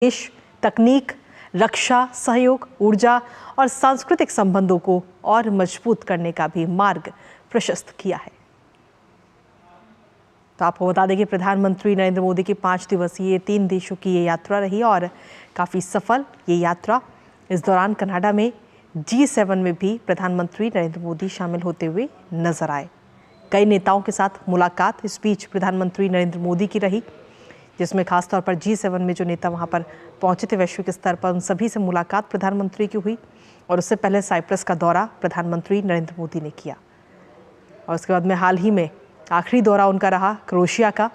देश, तकनीक, रक्षा, सहयोग, ऊर्जा और सांस्कृतिक संबंधों को और मजबूत करने का भी मार्ग प्रशस्त किया है। तो आपको बता दें कि प्रधानमंत्री नरेंद्र मोदी की 5 दिवसीय 3 देशों की ये यात्रा रही और काफ़ी सफल ये यात्रा। इस दौरान कनाडा में G7 में भी प्रधानमंत्री नरेंद्र मोदी शामिल होते हुए नजर आए। कई नेताओं के साथ मुलाकात इस बीच प्रधानमंत्री नरेंद्र मोदी की रही, जिसमें खासतौर पर G7 में जो नेता वहां पर पहुंचे थे वैश्विक स्तर पर, उन सभी से मुलाकात प्रधानमंत्री की हुई। और उससे पहले साइप्रस का दौरा प्रधानमंत्री नरेंद्र मोदी ने किया और उसके बाद में हाल ही में आखिरी दौरा उनका रहा क्रोएशिया का।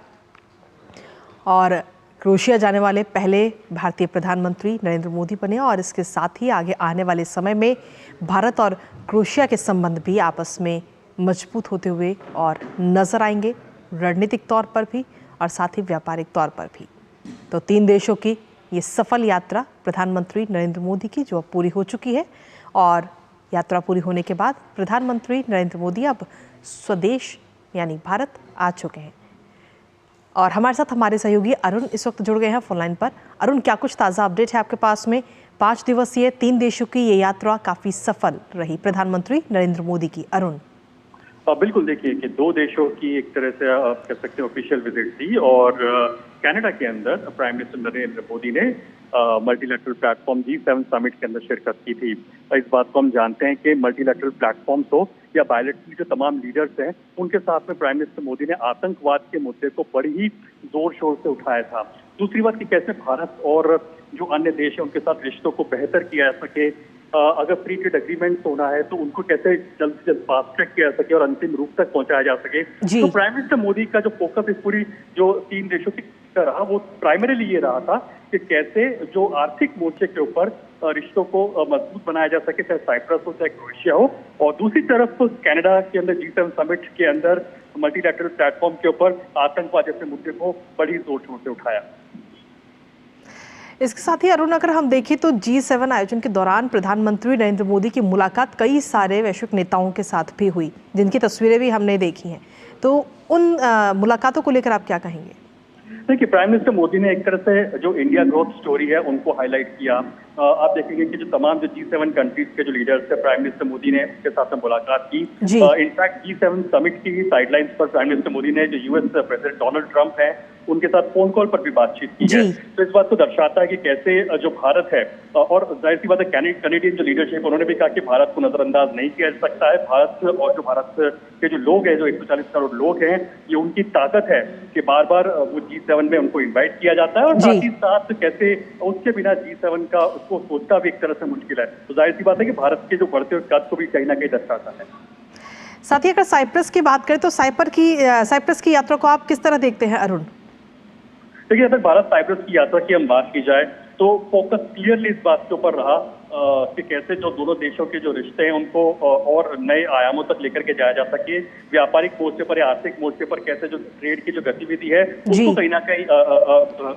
और क्रोएशिया जाने वाले पहले भारतीय प्रधानमंत्री नरेंद्र मोदी बने और इसके साथ ही आगे आने वाले समय में भारत और क्रोएशिया के संबंध भी आपस में मजबूत होते हुए और नजर आएंगे, रणनीतिक तौर पर भी और साथ ही व्यापारिक तौर पर भी। तो 3 देशों की ये सफल यात्रा प्रधानमंत्री नरेंद्र मोदी की जो अब पूरी हो चुकी है और यात्रा पूरी होने के बाद प्रधानमंत्री नरेंद्र मोदी अब स्वदेश यानी भारत आ चुके हैं। और हमारे साथ हमारे सहयोगी अरुण इस वक्त जुड़ गए हैं फोन लाइन पर। अरुण, क्या कुछ ताज़ा अपडेट है आपके पास में? 5 दिवसीय 3 देशों की ये यात्रा काफ़ी सफल रही प्रधानमंत्री नरेंद्र मोदी की। अरुण, बिल्कुल, देखिए कि 2 देशों की एक तरह से आप कह सकते हैं ऑफिशियल विजिट थी और कनाडा के अंदर प्राइम मिनिस्टर नरेंद्र मोदी ने मल्टीलैटरल प्लेटफॉर्म G7 समिट के अंदर शिरकत की थी। इस बात को हम जानते हैं कि मल्टीलैटरल प्लेटफॉर्म्स हो या बायलैटरल जो तमाम लीडर्स हैं, उनके साथ में प्राइम मिनिस्टर मोदी ने आतंकवाद के मुद्दे को बड़ी ही जोर शोर से उठाया था। दूसरी बात कि कैसे भारत और जो अन्य देश हैं उनके साथ रिश्तों को बेहतर किया जा सके, अगर फ्री ट्रेड एग्रीमेंट होना है तो उनको कैसे जल्द से जल्द फास्ट ट्रैक किया जा सके और अंतिम रूप तक पहुंचाया जा सके। तो प्राइम मिनिस्टर मोदी का जो फोकस इस पूरी जो 3 देशों की रहा वो प्राइमरीली ये रहा था कि कैसे जो आर्थिक मोर्चे के ऊपर रिश्तों को मजबूत बनाया जा सके, चाहे साइप्रस हो चाहे क्रोएशिया हो। और दूसरी तरफ कनाडा के अंदर G7 समिट के अंदर मल्टीलैटरल प्लेटफॉर्म के ऊपर आतंकवाद जैसे मुद्दे को बड़ी जोर शोर से उठाया। इसके साथ ही अरुण, अगर हम देखें तो G7 आयोजन के दौरान प्रधानमंत्री नरेंद्र मोदी की मुलाकात कई सारे वैश्विक नेताओं के साथ भी हुई, जिनकी तस्वीरें भी हमने देखी हैं। तो उन मुलाकातों को लेकर आप क्या कहेंगे? देखिए, प्राइम मिनिस्टर मोदी ने एक तरह से जो इंडिया ग्रोथ स्टोरी है उनको हाईलाइट किया। आप देखेंगे कि जो तमाम जो G7 कंट्रीज के जो लीडर्स थे, प्राइम मिनिस्टर मोदी ने उनके साथ में मुलाकात की। इनफैक्ट G7 समिट की साइडलाइंस पर प्राइम मिनिस्टर मोदी ने जो यूएस प्रेसिडेंट डोनाल्ड ट्रंप है उनके साथ फोन कॉल पर भी बातचीत की है। तो इस बात को दर्शाता है कि कैसे जो भारत है, और जाहिर सी बात है कैनेडियन जो लीडरशिप उन्होंने भी कहा कि भारत को नजरअंदाज नहीं किया जा सकता है। भारत और जो भारत के जो लोग हैं, जो 140 करोड़ लोग हैं, ये उनकी ताकत है कि बार बार वो G7 में उनको इन्वाइट किया जाता है और साथ ही साथ कैसे उसके बिना G7 का उसको सोचना भी एक तरह से मुश्किल है। तो जाहिर सी बात है कि भारत के जो बढ़ते हुए कद को भी कहीं ना कहीं दर्शाता है। साथ ही अगर साइप्रस की बात करें तो साइप्रस की यात्रा को आप किस तरह देखते हैं अरुण? देखिए, अगर भारत साइप्रस की यात्रा की हम बात की जाए तो फोकस क्लियरली इस बात के ऊपर रहा कि कैसे जो दोनों देशों के जो रिश्ते हैं उनको और नए आयामों तक लेकर के जाया जा सके। व्यापारिक मोर्चे पर या आर्थिक मोर्चे पर कैसे जो ट्रेड की जो गतिविधि है उसको कहीं ना कहीं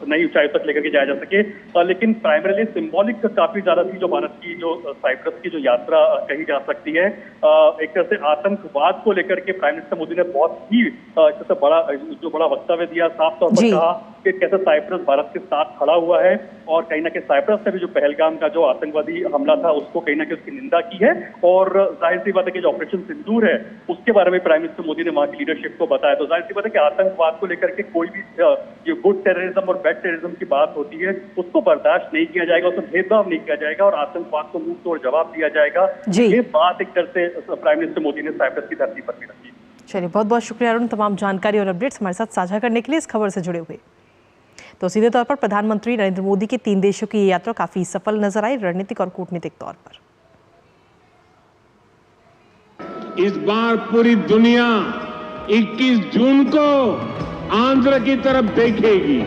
नई ऊंचाई तक लेकर के जाया जा सके। लेकिन प्राइमरीली सिंबॉलिक काफी ज्यादा थी जो भारत की जो साइप्रस की जो यात्रा कही जा सकती है। एक तरह से आतंकवाद को लेकर के प्राइम मिनिस्टर मोदी ने बहुत ही बड़ा वक्तव्य दिया, साफ तौर पर कहा कि कैसे साइप्रस भारत के साथ खड़ा हुआ है और कहीं ना कहीं साइप्रस ने भी जो पहलगाम का जो आतंकवादी हमला था उसको कहीं ना कहीं उसकी निंदा की है। और जाहिर सी बात है कि जो ऑपरेशन सिंदूर है उसके बारे में प्राइम मिनिस्टर मोदी ने वहां की लीडरशिप को बताया। तो जाहिर सी बात है कि आतंकवाद को लेकर के कोई भी ये गुड टेररिज्म और बैड टेररिज्म की बात होती है उसको बर्दाश्त नहीं किया जाएगा, उसमें भेदभाव नहीं किया जाएगा और आतंकवाद को मुंह तोड़ जवाब दिया जाएगा। ये बात एक तरह से प्राइम मिनिस्टर मोदी ने साइप्रस की धरती पर भी रखी। चलिए, बहुत बहुत शुक्रिया अरुण, तमाम जानकारी और अपडेट्स हमारे साथ साझा करने के लिए, इस खबर से जुड़े हुए। तो सीधे तौर पर प्रधानमंत्री नरेंद्र मोदी की 3 देशों की ये यात्रा काफी सफल नजर आई रणनीतिक और कूटनीतिक तौर पर। इस बार पूरी दुनिया 21 जून को आंध्र की तरफ देखेगी।